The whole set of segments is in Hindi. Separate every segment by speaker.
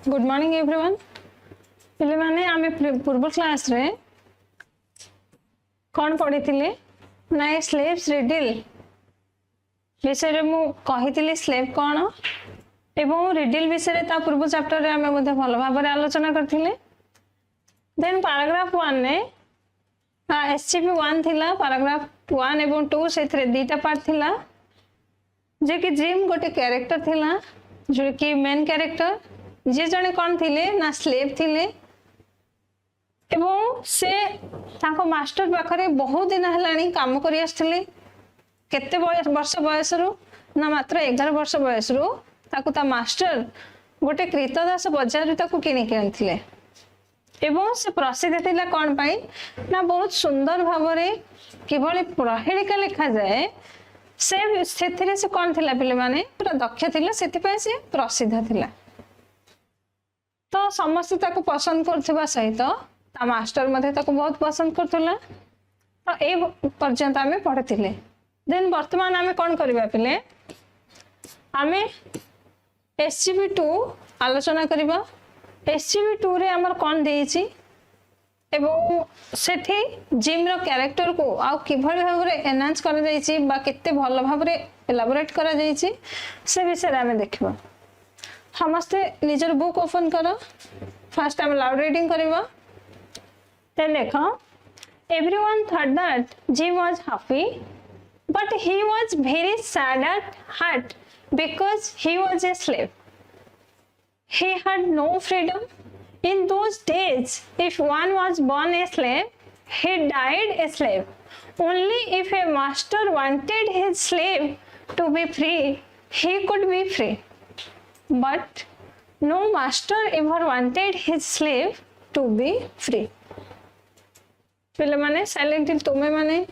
Speaker 1: Good morning everyone. पिले माने आमे पूर्व क्लास रे कौन पढ़ी थिले ना स्लेव्स रिडल विषय मु कही स्लेव कौन एवं रिडल विषय ता पूर्व चैप्टर रे आमे मध्ये भल भाबरे आलोचना करथिले। देन पैराग्राफ 1 ने एससीपी 1 थिला, पैराग्राफ 1 एवं 2 से दीटा पार्ट थिला जे कि जिम गोटे कैरेक्टर थिला जो कि मेन कैरेक्टर जे जने कौन थिले ना स्लेव थिले एवं से ताको मास्टर पाखरे बहुत दिन हलानी काम करि आस्थिले। केते वर्ष बयस रु ना मात्र 11 वर्ष बयस रु ताको ता मास्टर गोटे कृतदास बाजार रे ताको किनि के आनथिले एवं से प्रसिद्ध थिला कौन पाई ना बहुत सुंदर भावरे किभली प्रहेलिका लिखा जाए से कौन थिला पिले माने पूरा दक्ष थिला, सेति पय से प्रसिद्ध थिला। तो समस्त ताको पसंद करथिबा सहित ता मास्टर मध्ये ताको बहुत पसंद करथुला। तो ए पर्यंत आमे पढथिले। देन वर्तमान आमे कोन करबा पिले आमे एससीबी2 आलोचना करबा। एससीबी2 रे हमर कोन देइछि एवं सेठी जिम रो कैरेक्टर को आ किभली भाबरे एनहांस करा जाइछि बा केते भलो भाबरे एलाबोरेट करा जाइछि से विषय रे आमे देखबा। समस्त निजर बुक ओपन करो। फर्स्ट आम लाउड रीडिंग करबा। देन देखो everyone thought that Jim was happy but he was very sad at heart because he was a slave. He had no freedom. In those days, if one was born a slave, he died a slave. Only if a master wanted his slave to be free, he could be free. But no master ever wanted his slave to be free. पिले माने साइलेंटली तुमे माने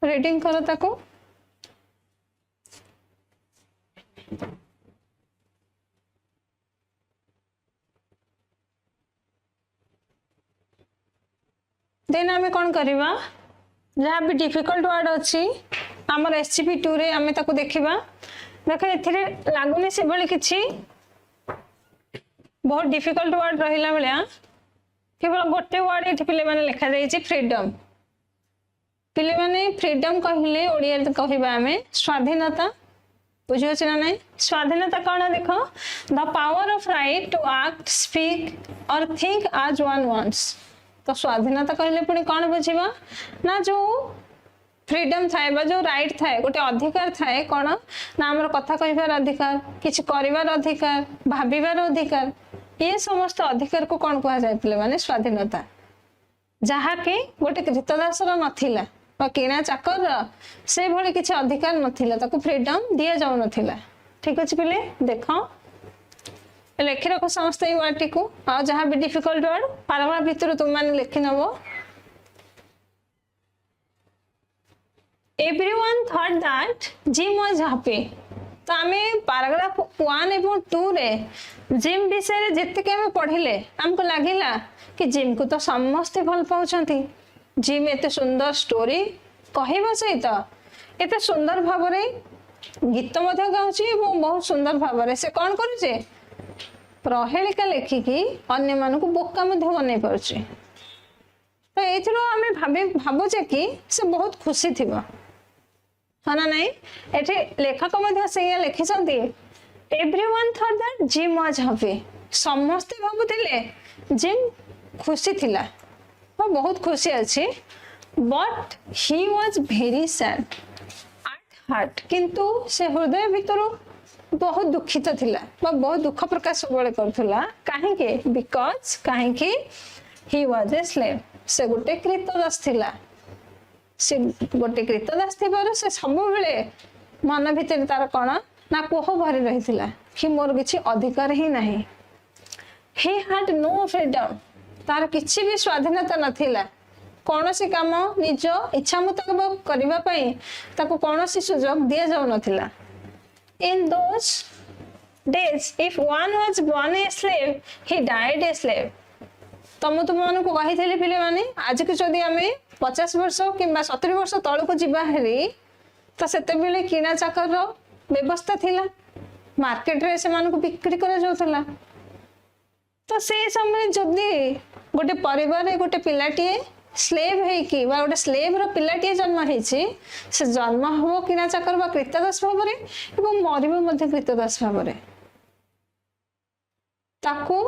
Speaker 1: रीडिंग करो ताको। देन आमे कोन करबा जहाँ भी डिफिकल्ट वर्ड अछि हमर एससीपी2 रे आमे ताको देखिबा। देखो एथिरे लागुनी से बळे किछि बहुत डिफिकल्ट वर्ड रहिला बेला केवल गोटे वर्ड एथि पिले माने लिखा जाय छि फ्रीडम। पिले माने फ्रीडम कहिले ओडिया रे कहबा आमे स्वाधीनता। बुझियो छिना नै स्वाधीनता कोन देखो the power of right to act speak और थिंक एज वन वांट्स। तो स्वाधीनता कहले पुणी कौन बुझीबा ना जो फ्रीडम थाए बा जो राइट थाए गोटे अधिकार थाए कौन ना हमर कथा कहिबार अधिकार, किछि करिवार अधिकार, भाबिबार अधिकार, ये समस्त अधिकार को कौन कहा जाय पिले माने स्वाधीनता। जहा के गोटे कृतदासर नथिला बा किना चाकर से भली किछि अधिकार नथिला ताको फ्रीडम दिया जाउ नथिला। ठीक अछि पिले देखो लिखि रखो समस्त ये वर्ड टी को आ जहां भी डिफिकल्ट वर्ड पैराग्राफ भीतर तुम माने लिखि नबो। Everyone thought that Jim was happy. तो हमें पैराग्राफ 1 एवं 2 रे जिम विषय रे जत्ते के हम पढिले हमको लागिला कि जिम को तो समस्त भल पाउछंती। जिम एते सुंदर स्टोरी कहिबा सहित एते सुंदर भाबरे गीत मध्ये गाउची एवं बहुत सुंदर भाबरे से कोन करूचे प्रहेलिका लेखिकी अन्य मानक बोका मध्य बनै परछे। तो एथिरो हमें भाबुचे कि से बहुत खुशी थिबा हना नहीं। एठी लेखक मध्य से लिखिसंती everyone thought that Jim was happy. समस्त भाबुथिले जिम खुशी थिला और बहुत खुशी अछि but he was very sad at heart. किंतु से हृदय भितरु बहुत दुखित थिला बा बहुत दुख प्रकाश सबले करथुला। काहे के बिकॉज़ काहे के ही वाज ए स्लेव। से गोटे कृतदास थिला। से गोटे कृतदास थिबार से सब बेले मन भितर तार कोन ना कोह भरी रहिथिला कि मोर किछि अधिकार ही नाही। He had no freedom. तार किछि भी स्वाधीनता नथिला। कोनोसी काम निज इच्छा मुताबिक करबा पई ताको कोनोसी सुযোগ दिया जाउ नथिला। In those days, if one was born a slave, he died a slave. तुम मन को कही थे पिले माने आज के जदि आमे 50 वर्ष किंबा 70 वर्ष तल को जीवा हेरी तो सेते बेले किना चाकर व्यवस्था थिला। मार्केट रे से मान को बिक्री करा जाउथला। तो से समय जदि गोटे परिवार गोटे पिलाटीए स्लेव है गोटे स्लेव रो पिलाटीए जन्म होइछि से जन्म हो किना चाकर बा कृतदास भाव में मरिबो मध्ये कृतदास भाव में ताकू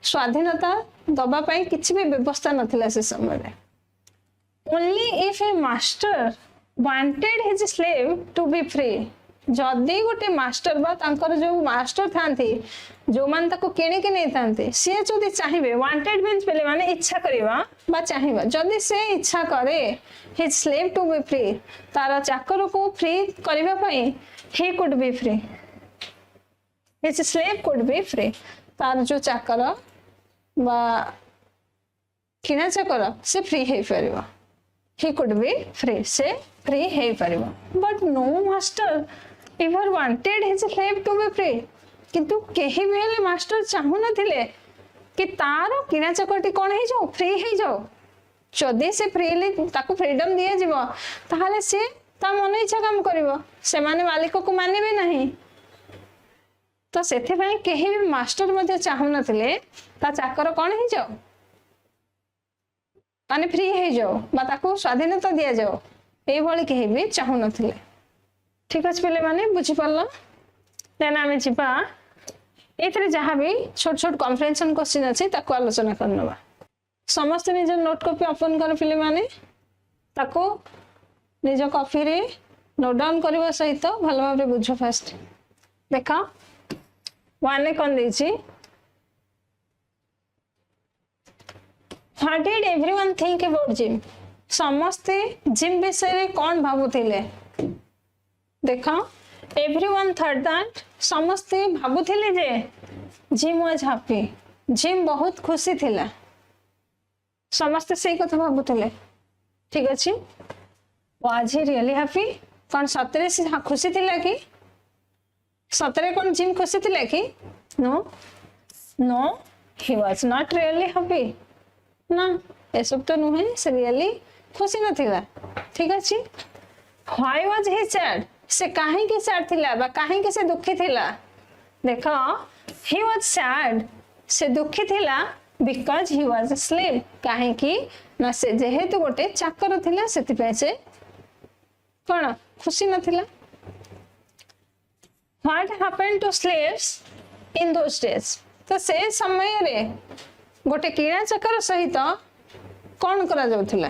Speaker 1: स्वाधीनता दबा पाई किछि भी व्यवस्था नथिला से समय only if a master wanted his slave to be free जदि गोटे मास्टर बा तांकर जो मास्टर थांती जो मान ताको किणी के नहीं थांती सी जदि चाहिए वांटेड मीन्स पहले माने इच्छा करबा बा चाहिबा जदि से इच्छा करे his slave to be free तार चाकर को फ्री करबा पई he could be free his slave could be free तार जो चाकर बा किना चाकर से free hey Parba he could be free से free hey Parba but no master ever wanted his slave to be free किंतु केही भी हेले मास्टर चाहू नथिले कि तार किना चकटी कोन हे जाओ फ्री हे जाओ जदि से फ्रीली ताको फ्रीडम दिए जीवो ताहाले से ता मन इच्छा काम करिवो से माने मालिक को मानिबे नहीं तो सेथे पई केही भी मास्टर मध्ये चाहू नथिले ता चाकर कोन हे जाओ माने फ्री हे जाओ बा ताको स्वाधीनता दिया जाओ ए भली केही भी चाहू नथिले ठीक अछि पहिले माने बुझी पल्ला देन आमे जिबा एथरे जहां भी छोट छोट कॉम्प्रिहेंशन क्वेश्चन अछि ताको आलोचना करनबा समस्त निज नोट कॉपी ओपन कर पहिले माने ताको निज कॉपी रे नोट डाउन करबा सहित भलो भाबरे बुझो फास्ट देखा वाने कोन देछि What did everyone think about Jim? समस्ते जिम विषय कौन भाबुथिले देखा everyone thought that समस्ते भाबुथिले जे जिम was happy जिम बहुत खुशी थिला समस्ते सही कथा भाबुथिले ठीक अछि was he really happy कौन सतरे से खुशी थिला कि सतरे कौन जिम खुशी थिला कि no he was not really happy ना ए सब तो नुहे से रियली खुशी नथिला ठीक अछि व्हाई वाज ही सैड से काहे के सैड थिला बा काहे के से दुखी थिला देखो ही वाज सैड से दुखी थिला because he was a slave काहे की ना से जेहेतु गोटे चाकर थिला सेति पे से कोन खुशी नथिला what happened to slaves in those days तो से समय रे गोटे किणा चकर सहित कौन करा जाउथिला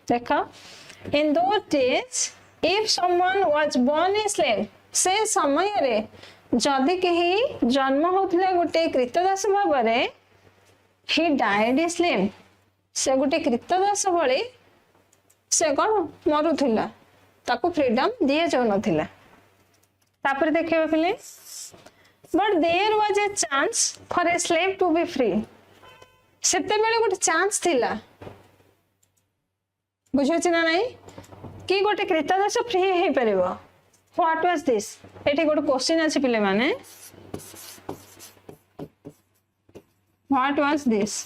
Speaker 1: देखो in those days if someone was born a slave से समय रे जदि केही जन्म होथिला गोटे कृतदास भाव रे ही डाइड ए स्लेव से गोटे कृतदास भली से कौन मरुथिला ताको फ्रीडम दिए जाउ नथिला तापर देखिबा फिले but there was a chance for a slave to be free सेते बेले गोटे चांस थिला बुझो छिना नाही कि गोटे कृतदास फ्री हे परबो व्हाट वाज दिस एठी गोटे क्वेश्चन अछि पिले माने व्हाट वाज दिस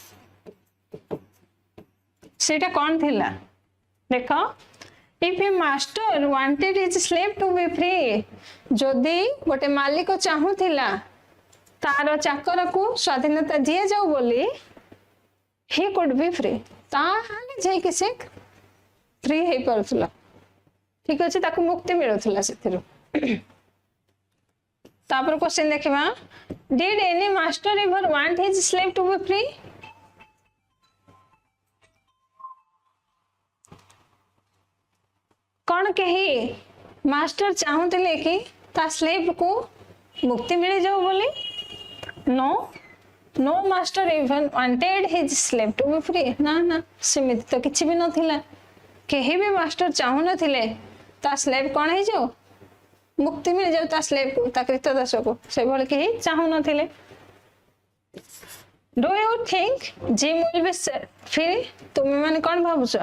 Speaker 1: सेटा कोन थिला देखो if a master wanted his slave to be free जदि गोटे मालिक चाहू थिला तार चाकर को स्वाधीनता दिए जाऊ बोली he could be free ताहाले जे कि से फ्री हे परथुला ठीक अछि ताको मुक्ति मिलथुला सेथिरु तापर क्वेश्चन देखिबा did any master ever want his slave to be free कौन कही मास्टर चाहूतिले कि ता स्लेव को मुक्ति मिल जाओ बोली no master even wanted his slave to be free ना ना सेमिति तो किछि भी नथिला केही भी मास्टर चाहू नथिले ता स्लेव कोन हे जाओ मुक्ति मिल जाओ ता स्लेव को ता कृतदास को से भले केही चाहू नथिले do you think Jim will be free तुम माने कोन भाबुछ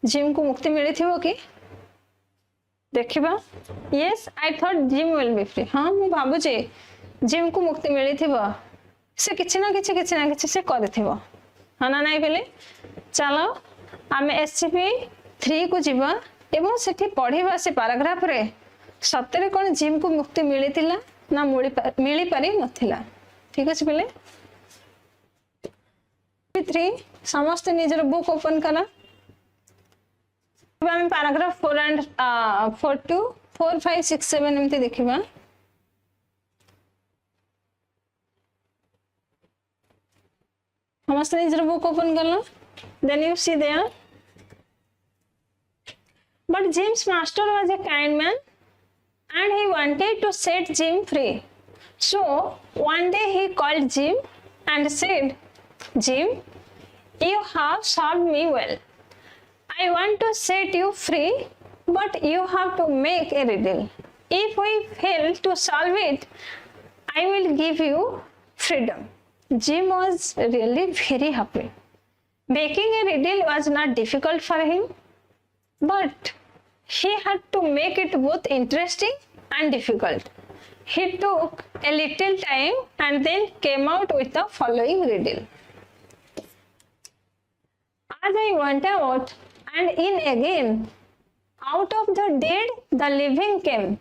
Speaker 1: जिम को मुक्ति मिलिथिबो कि देखिबा yes I thought gym will be free हां मु भाबुचे जिम को मुक्ति मिलिथिबो से किछि ना किछि से करथिबो हाना नाही बेले चलो आमे एससीपी 3 को जीवा एवं सेठी पढिबा से पैराग्राफ रे सतरे कोन जिम को मुक्ति मिलितिला ना मिली पारि नथिला ठीक अछि बेले SCP-3 समस्त निजर बुक ओपन करा हम पैराग्राफ 4 एंड 4 to 4 5 6 7 एमती देखिबा समस्त निजर बुक ओपन करला then you see there but Jim's master was a kind man and he wanted to set Jim free. So one day he called Jim and said, Jim, you have served me well. I want to set you free, but you have to make a riddle. If we fail to solve it, I will give you freedom. Jim was really very happy. Making a riddle was not difficult for him, but he had to make it both interesting and difficult. He took a little time and then came out with the following riddle. As I went out and in again, out of the dead the living came.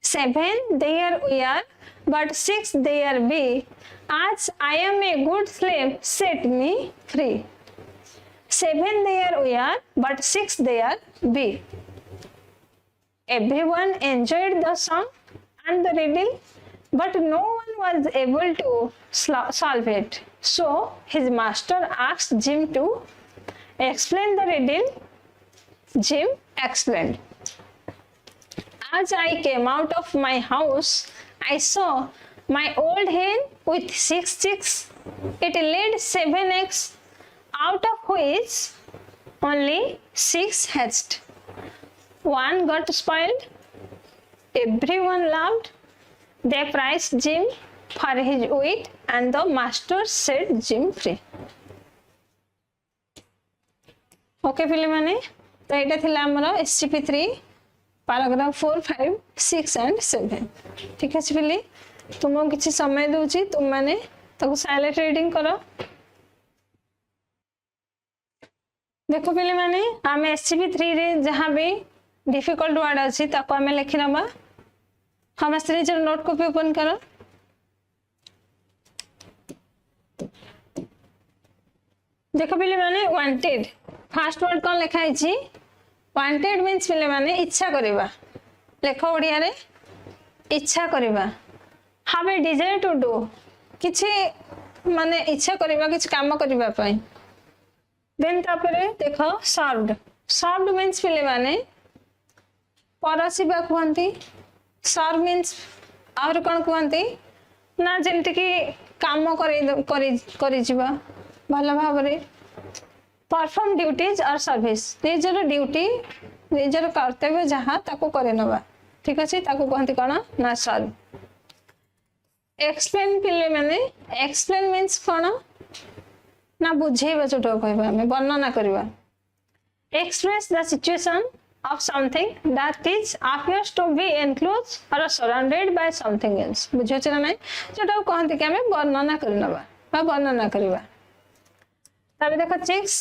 Speaker 1: 7 there were, but 6 there be. As I am a good slave, set me free. 7 there were, but 6 there be. Everyone enjoyed the song and the riddle, but no one was able to solve it. So his master asked Jim to explain the riddle. Jim explained. As I came out of my house, I saw my old hen with 6 chicks. It laid 7 eggs, out of which only 6 hatched. 1 got spoiled. Everyone laughed. They praised Jim for his wit and the master set Jim free. Okay, पिलेमाने तो एटा थिला हमर SCP-3 पैराग्राफ 4 5 6 एंड 7 ठीक है पिले तुम किसी समय दूची तुम माने ताको साइलेंट रीडिंग करो देखो पिलेमाने आम SCP-3 रे जहां भी डिफिकल्ट वर्ड अछि ताको हमें लिखि नबा हम निजर नोट कॉपी ओपन करो देखो पिले माने वांटेड फर्स्ट वर्ड कौन लिखा है वांटेड मीन्स पिले माने इच्छा करिबा लेखो ओडिया रे इच्छा करिबा have a desire to do किछि माने इच्छा करिबा किछि काम करिबा पई देन तापरे देखो सर्व्ड सर्व्ड मीन्स पिले माने परसिबा कहंती सर्व मीन्स और कौन कहते ना जमती कि काम करी जीवा भल भाव परफॉर्म ड्यूटीज और सर्विस निजर ड्यूटी निजर कर्तव्य जहाँ ताको करे नबा ठीक अच्छे ताको कहते कौन ना सर्व एक्सप्लेन पिले माने एक्सप्लेन मीन्स कौन ना बुझेबा जोटा कहबा हमें वर्णना करबा express the situation of something that is appears to be enclosed or surrounded by something else बुझो चला नै जोटा कहंती कि हमें वर्णना करनबा बा वर्णना करबा तबे देखो चिक्स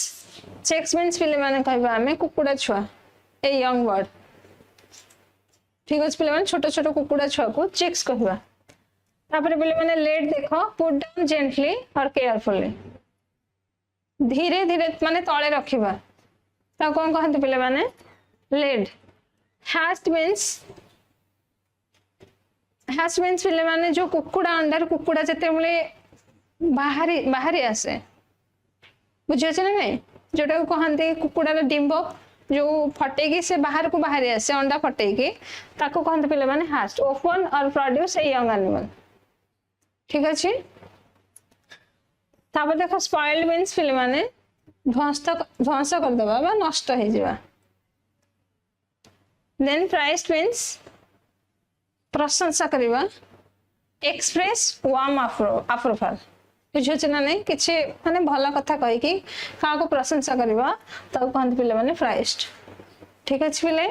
Speaker 1: चिक्स मींस पिले माने कहबा हमें कुकुडा छुआ ए यंग बर्ड ठीक अछि पिले माने छोटो छोटो कुकुडा छुआ को चिक्स कहबा तापर पिले माने लेट देखो पुट डाउन जेंटली और केयरफुली धीरे धीरे माने तळे रखिबा ता कोन कहंती पिले माने लेड हैस्ट मीन्स पिले माने जो कुकुड़ा अंडर कुकुड़ा जते मुले बाहरी आसे बुझे छ नै जोटा को कहंते कुकुड़ा रे डिंब जो फटेगी से बाहर को बाहरी आसे अंडा फटेगी ताको कहंते पिले माने हैस्ट ओपन और प्रोड्यूस ए यंग एनिमल ठीक अछि तापर देखो स्पॉइल्ड मीन्स पिले माने ध्वंस कर दबा बा नष्ट हे जिवा then praised means प्रशंसा करिबा एक्सप्रेस वार्म अप्रूवल बुझो छ ना नै किछि माने भला कथा कहि कि का को प्रशंसा करिबा त कहंत पिले माने प्राइस्ड ठीक अछि पिले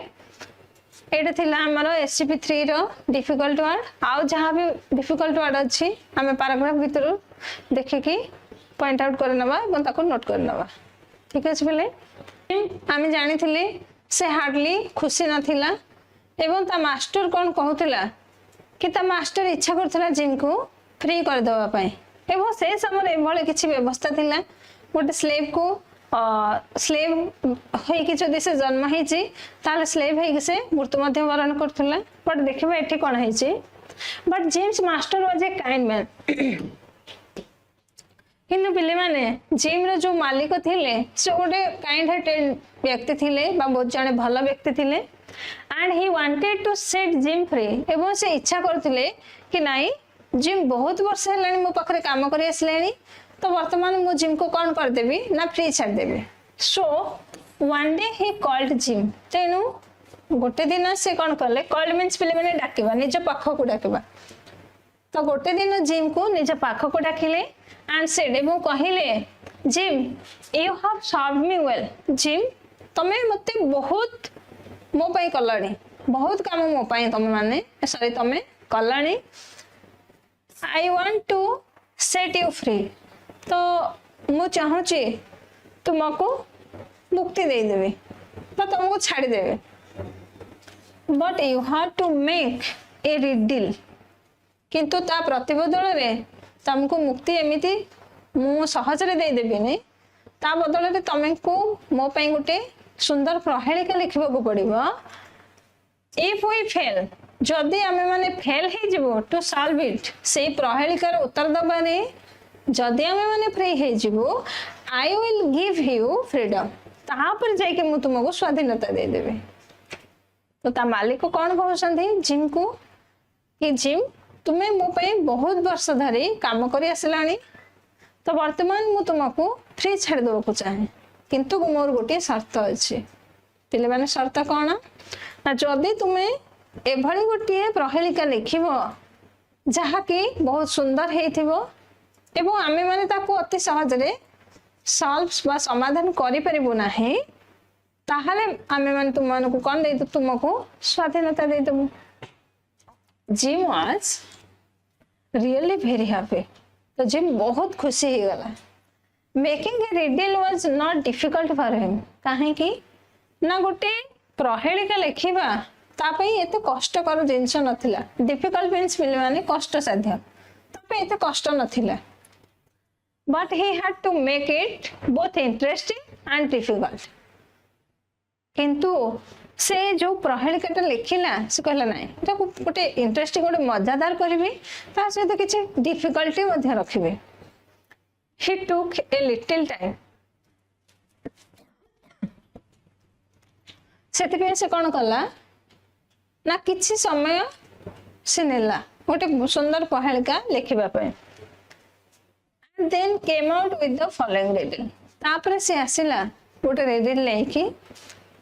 Speaker 1: एटा थिला हमर SCP-3 रो डिफिकल्ट वर्ड आउ जहां भी डिफिकल्ट वर्ड अछि हमें पैराग्राफ भीतर देखि कि पॉइंट आउट कर नबा এবং ताको नोट कर नबा ठीक अछि पिले हम जानिथिले से हार्डली खुशी नथिला एवं ता मास्टर कौन कहूला कि ता मास्टर इच्छा करथिला जिम को फ्री कर दवा पई एवं से समय एभले किछि व्यवस्था थिला गोटे स्लेव को स्लेव होइकि जदि से जन्म होइछि ताले स्लेव होइकि से मृत्यु मध्य वरण करथुला बट देखिबा एठी कोन होइछि but James master was a kind man किंतु पिले माने जिम रो जो मालिक थिले से गोटे काइंड हार्टेड व्यक्ति थिले बा बहुत जने भलो व्यक्ति थिले and he wanted to set Jim free एवं से इच्छा करथिले कि नाही जिम बहुत वर्ष हेलानी मो पाखरे काम करि आसलेनी तो वर्तमान मु जिम को कौन कर देबी ना फ्री छाड़ देबी so one day he called Jim तेनु गोटे दिन से कौन कले कॉल्ड मींस पिले माने डाकिबा निज पाख को डाकिबा तो गोटे दिन जिम को निज पाख को डाकिले एंड सेड एवं कहिले Jim you have serve me well Jim तमे मते बहुत मो पई कलानी बहुत काम मो पई तमे माने सॉरी तमे कलानी I want to set you free तो मु चाहूची तुमको मुक्ति दे देबे तो तुमको छाड़ी देबे but you have to make a riddle किंतु ता प्रतिबदल रे तुमको मुक्ति एमिति मु सहज रे दे देबे नै ता बदल रे तुमको मो पई गुटे सुंदर प्रहेलिका लिखबा को पड़िबो इफ वी फेल जदि आमे माने फेल हे जिवो टू सॉल्व इट से प्रहेलिकार उत्तर दबाने जदि आमे माने फ्री हे जिवो I will give you freedom ता पर जाय के मु तुमको स्वाधीनता दे देबे तो ता मालिक को कोन कहउसंती जिम को कि जिम तुमे मो पे बहुत वर्ष धरी काम करी आसलानी तो वर्तमान मु तुमको फ्री छाड़ देबो को चाहे किंतु मोर गोटे शर्त अछि पिले माने शर्त कोन ना जदि तुमे एभली गोटे प्रहेलिका लिखिबो जहा कि बहुत सुंदर हेथिबो एवं आमे माने ताको अति सहज रे सॉल्व बा समाधान करि परिबो नाही ताहाले आमे माने तुमन को कोन दे तुमको स्वाधीनता दे देबो gym was really very happy तो जिम बहुत खुशी ही गला making a riddle was not difficult for him काहे कि ना गोटे प्रहेलिका लिखिबा तापई एते कष्टकर जिंस नथिला डिफिकल्ट मींस पिले माने कष्ट साध्य तापई एते कष्ट नथिला but he had to make it both interesting and difficult किंतु से जो प्रहेलिकाटा लिखिला से कहला नाही एटा गोटे इंटरेस्टिंग गोटे मजादार करबी ता सहित किछि डिफिकल्टी मध्ये रखिबे ही टुक ए लिटिल टाइम सेति पे से कोन कला ना किछि समय से नेला गोटे सुंदर प्रहेलिका लिखिबा पे then came out with the following riddle तापर से आसिला गोटे रिडल लेकी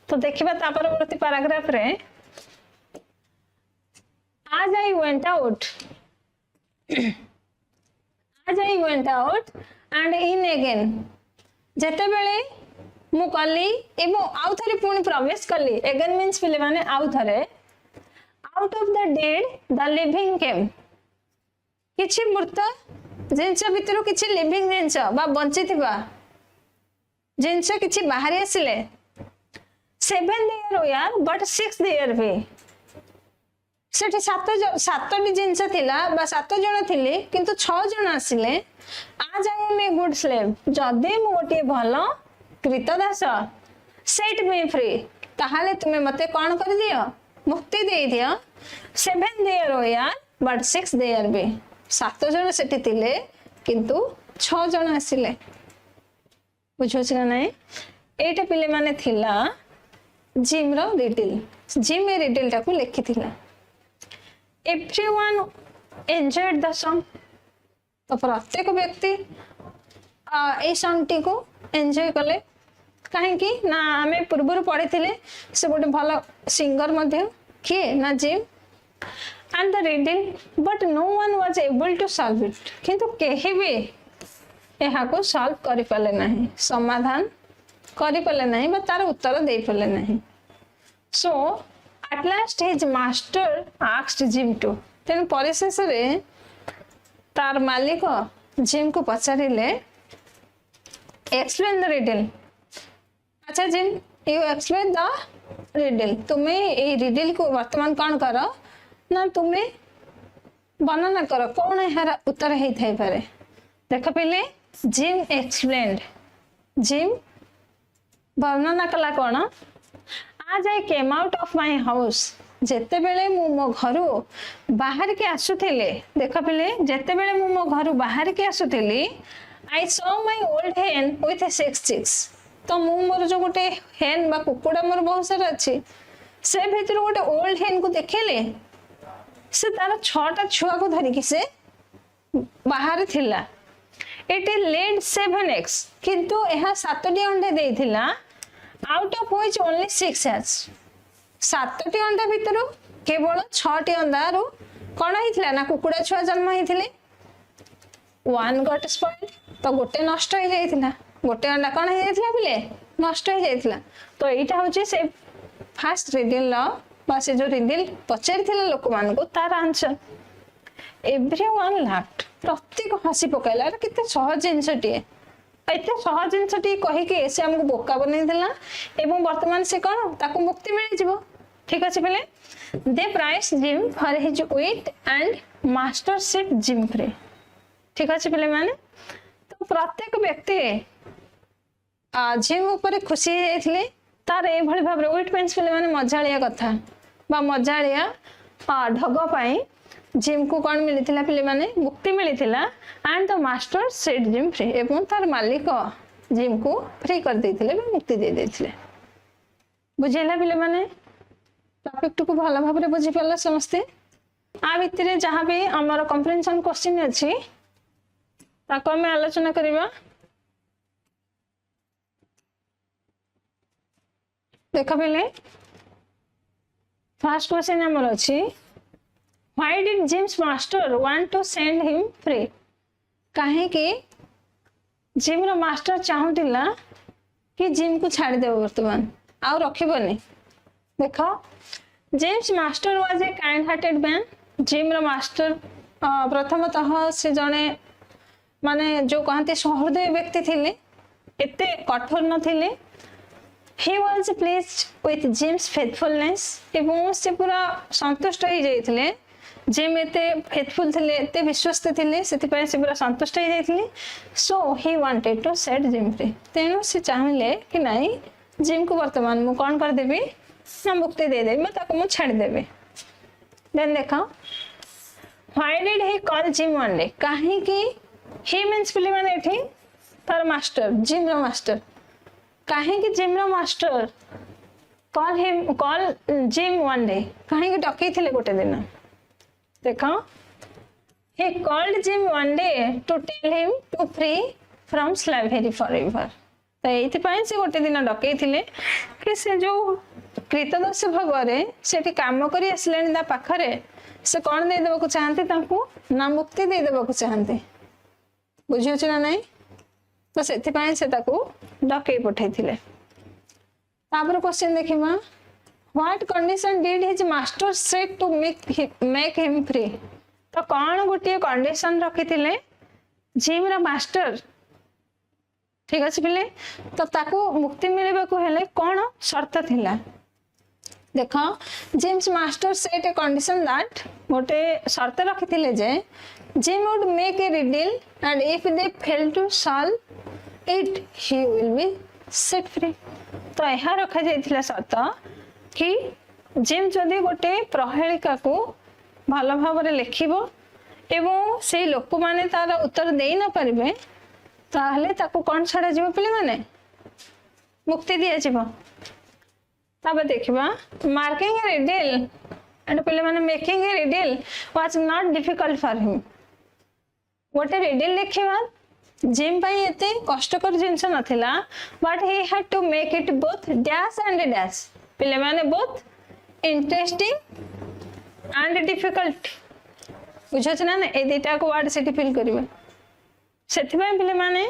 Speaker 1: तो देखिबा तापर परवर्ती पैराग्राफ रे आज I went out and in again जेते बेले मु कली एवं आउ थरे पुणी प्रवेश कली अगेन मींस पिले माने आउ थरे out of the dead the living came किछि मृत जिंस भितरु किछि लिविंग जिंस बा बंचिथिबा जिंस किछि बाहरी आसिले 7 देयर यार बट 6 देयर भी सेठी सातटी जिंस थिला बा 7 जण थिले किंतु 6 जण आसिले आज I am a good slave जदि मु गोटे भलो कृतदास सेट मी फ्री ताहाले तुमे मते कोन कर दियो मुक्ति दे दियो 7 देयर यार बट 6 देयर भी 7 जण सेठी थिले किंतु 6 जण आसिले बुझोछ ना नै एटा पिले माने थिला जिम रो रिडल जिम ए रिडल टाको लिखि थिला एवरीवन एन्जॉयड द सॉन्ग तो प्रत्येक व्यक्ति ए सॉन्ग टी को एन्जॉय कले काहे कि ना हमें पूर्व पढ़ी थिले से गोटे भलो सिंगर मध्ये के ना Jim and the riddle but no one was able to solve it किंतु केही भी एहा को सॉल्व करि पाले नहीं समाधान करि पाले नहीं बा तार उत्तर दे पाले नहीं so at last his master asked Jim to तेन परिशेष रे तार मालिक जिम को पचारिले एक्सप्लेन द रिडल अच्छा Jim you explain the riddle तुम्हें ए रिडल को वर्तमान कौन कर ना तुम्हें वर्णना कर कौन यार उत्तर है थाई पारे देख पहले जिम एक्सप्लेन्ड जिम वर्णना कला कौन आज I came out of my house जेते बेले मु मो घर बाहर के आसुथिले देख पिले जेते बेले मु मो घर बाहर के आसुथिली आई सॉ माय ओल्ड हेन विथ 6 चिक्स तो मु मोर जो गोटे हेन बा कुकुड़ा मोर बहुत सारा अच्छी से भीतर गोटे ओल्ड हेन को देखले से तार 6टा छुआ को धरिकी से बाहर थिला इट लेड 7 eggs किंतु यह 7टी अंडे देइथिला out of which only 6 has 7टी अंडा भितर केवल 6टी अंडारू कौन होइथिला ना कुकुड़ा छुआ जन्म होइथिले वन गॉट स्पॉइल्ड तो गोटे नष्ट हो जाइथिला गोटे अंडा कौन हो जाइथिला बिले नष्ट हो जाइथिला तो एटा होची से फास्ट रिडल बा से जो रिडल पचारिथिला लोक मान को तार आंसर एवरीवन लाफ्ड प्रत्येक हसी पकाइला केते सहज जिनसटी एते सहज जिनसटी कहि के से हमको बोका बनै दिला एवं वर्तमान से कोन ताको मुक्ति मिल जिवो ठीक अछि पले they praise Jim for his wit and master set Jim free ठीक अछि पले माने तो प्रत्येक व्यक्ति जिम ऊपर खुशी जाइथिले तार ए भली भाबरे वेट पेंस पले माने मजालिया कथा बा मजालिया ढग पाई जिम को कौन मिली पिले माने मुक्ति मिली and the master set Jim free एवं तार मालिक जिम को फ्री कर देथिले मुक्ति दे देथिले बुझेला पिले माने टॉपिक टू को भला भाबरे बुझी पाला समस्ते आ भितरे जहां भी हमर कंप्रेhension क्वेश्चन अछि ताको हम आलोचना करिबा देखो पिले फर्स्ट क्वेश्चन हमर अछि Why did Jim's master want to send him free? काहे कि जिम रो मास्टर चाहूतिला कि जिम को छाड़ी देबो वर्तमान आउ रखिबोनी देखो Jim's master was a kind hearted man Jim रो मास्टर प्रथमतः से जने माने जो कहते सहृदय व्यक्ति थिले एते कठोर न थिले he was pleased with Jim's faithfulness एवं से पूरा संतुष्ट हो जाइथिले जिम एते फेथफुल थिले एते विश्वस्त थिले सेति पय से पूरा संतुष्ट हो जाइथिले so he wanted to set Jim free तेनु से चाहले कि नाही जिम को वर्तमान मु कोन कर देबी ना मुक्ति दे देबी ताको मु छाड़ देबी देन देखा why did he call Jim one day काहे कि he means पिले माने एठी तार मास्टर जिम रो मास्टर काहे कि जिम रो master call Jim one day काहे कि डकै थिले गोटे दिन देखो he called Jim one day to tell him to free from slavery forever तो एथि पय से गोटे दिन डकै थिले कि से जो कृतदास भगरे सेठी काम करी असलेनी ता पाखरे से कोन दे देबो को चाहते तांको ना मुक्ति दे देबो को चाहते बुझियो छ ना नहीं तो सेथि पय से ताको डकै पठै थिले तापर क्वेश्चन देखिबा What condition did his master set to make him free? तो कौन गोटे कंडीशन रखी थिले जिम रा मास्टर ठीक अछि पिले तो ताको मुक्ति मिलबा को हेले कौन शर्त थिला देखो Jim's master set a condition that गोटे शर्त रखी थिले जे Jim would make a riddle and if they fail to solve it he will be set free तो यह रखा जाइथिला शर्त कि जिम जदि गोटे प्रहेलिका को भल भाव लिखिबो एवं से लोक माने तार उत्तर दे न परिबे ताहले ताको कोन छाडा जिवो पिले माने मुक्ति दिया जिवो तबे देखिबा मार्किंग ए रिडल एंड पिले माने making a riddle was not difficult for him गोटे रिडल लिखिबा जिम पई एते कष्टकर जिंस नथिला but he had to make it both dash and dash पिले माने बोथ इंटरेस्टिंग एंड डिफिकल्ट बुझो छ ना ए दुटा को वर्ड सेठी फिल करबे सेति पय पिले माने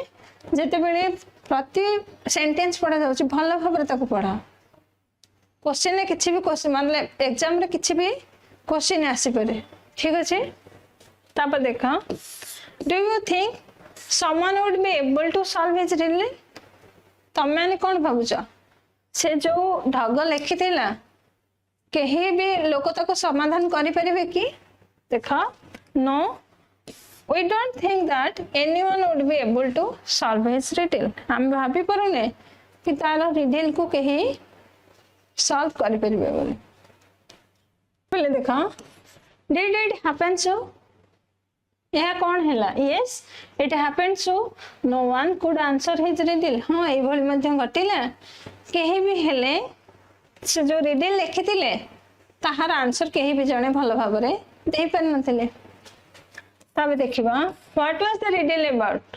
Speaker 1: जेते बेले प्रति सेंटेंस पढा जाउची भल भाबरे ताको पढा क्वेश्चन ने किछि भी क्वेश्चन माने एग्जाम रे किछि भी क्वेश्चन आसी परे ठीक अछि तापर देखा do you think someone would be able to solve his riddle तमे माने कोन भाबुछ से जो ढग लिखिथिला कहीं भी लोक ताको समाधान करि परिबे कि देखा no we don't think that anyone would be able to solve his riddle. हम भाभी परुने कि तारा रिडल को कहीं सॉल्व कर परिबे बोली पहले देखा did it happen so यह कौन हैला yes it happened so no one could answer his riddle हाँ ये भली मध्य घटिला कहीं भी हेले से जो रिडल लिखिथिले ताहार आंसर कहीं भी जने भलो भाबरे देई पार नथिले तबे देखिबा what was the riddle about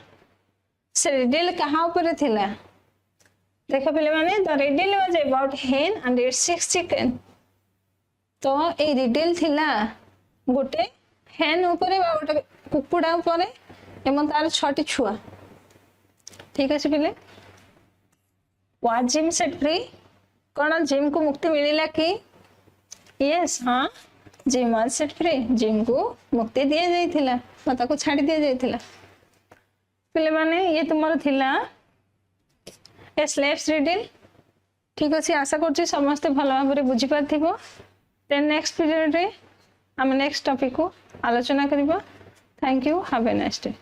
Speaker 1: से रिडल कहाँ ऊपर थिला देखो पहले माने the riddle was about hen and its 6 chicken तो ए रिडल थिला गोटे hen ऊपर बा गोटे कुकुडा ऊपर एमन तार 6टी छुआ ठीक अछि पहले वाज जिम सेट फ्री कौन जिम को मुक्ति मिलिला कि यस हाँ gym was set free gym को मुक्ति दिया जाइथिला माता को छाड़ी दिया जाइथिला पहले माने ये तुम्हारा थिला ए स्लेव्स रिडल ठीक अछि आशा करछि समस्त भलो भाबरे बुझी पाथिबो देन नेक्स्ट पीरियड रे हम नेक्स्ट टॉपिक को आलोचना करिबा thank you have a nice day.